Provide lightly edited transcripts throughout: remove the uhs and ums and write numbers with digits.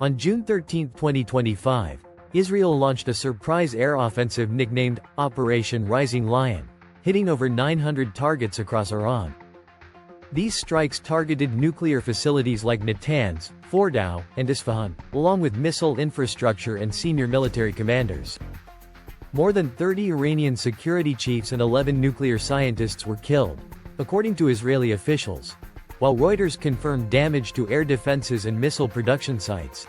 On June 13, 2025, Israel launched a surprise air offensive nicknamed Operation Rising Lion, hitting over 900 targets across Iran. These strikes targeted nuclear facilities like Natanz, Fordow, and Isfahan, along with missile infrastructure and senior military commanders. More than 30 Iranian security chiefs and 11 nuclear scientists were killed, according to Israeli officials, while Reuters confirmed damage to air defenses and missile production sites.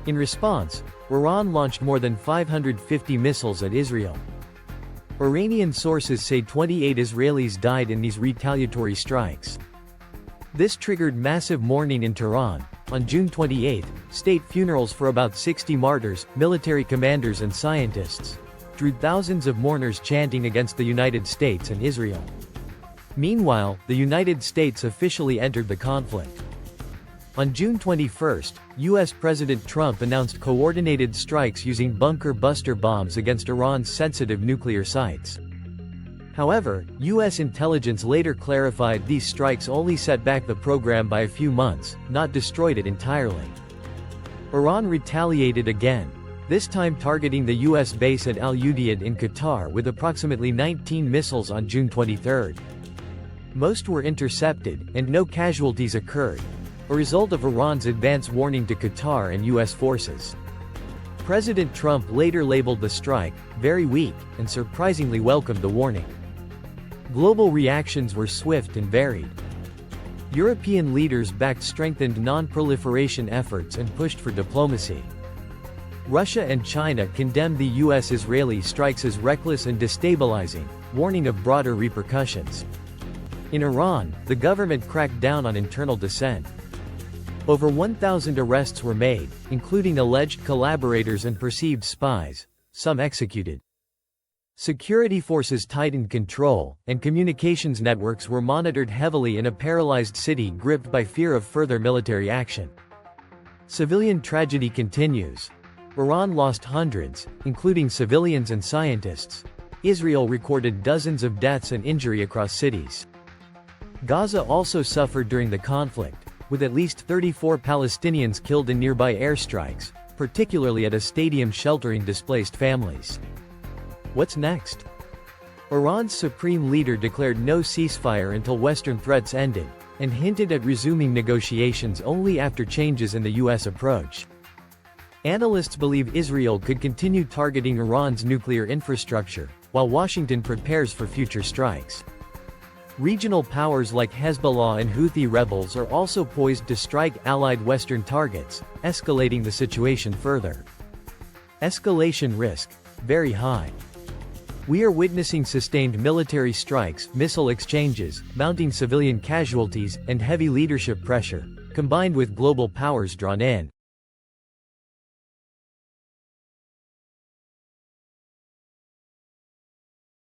In response, Iran launched more than 550 missiles at Israel. Iranian sources say 28 Israelis died in these retaliatory strikes. This triggered massive mourning in Tehran. On June 28, state funerals for about 60 martyrs, military commanders and scientists drew thousands of mourners chanting against the United States and Israel. Meanwhile, the United States officially entered the conflict. On June 21, U.S. President Trump announced coordinated strikes using bunker buster bombs against Iran's sensitive nuclear sites. However, U.S. intelligence later clarified these strikes only set back the program by a few months, not destroyed it entirely. Iran retaliated again, this time targeting the U.S. base at Al Udeid in Qatar with approximately 19 missiles on June 23. Most were intercepted, and no casualties occurred, a result of Iran's advance warning to Qatar and U.S. forces. President Trump later labeled the strike very weak, and surprisingly welcomed the warning. Global reactions were swift and varied. European leaders backed strengthened non-proliferation efforts and pushed for diplomacy. Russia and China condemned the U.S.-Israeli strikes as reckless and destabilizing, warning of broader repercussions. In Iran, the government cracked down on internal dissent. Over 1,000 arrests were made, including alleged collaborators and perceived spies, some executed. Security forces tightened control, and communications networks were monitored heavily in a paralyzed city gripped by fear of further military action. Civilian tragedy continues. Iran lost hundreds, including civilians and scientists. Israel recorded dozens of deaths and injury across cities. Gaza also suffered during the conflict, with at least 34 Palestinians killed in nearby airstrikes, particularly at a stadium sheltering displaced families. What's next? Iran's supreme leader declared no ceasefire until Western threats ended, and hinted at resuming negotiations only after changes in the U.S. approach. Analysts believe Israel could continue targeting Iran's nuclear infrastructure, while Washington prepares for future strikes. Regional powers like Hezbollah and Houthi rebels are also poised to strike allied Western targets, escalating the situation further. Escalation risk, very high. We are witnessing sustained military strikes, missile exchanges, mounting civilian casualties, and heavy leadership pressure, combined with global powers drawn in.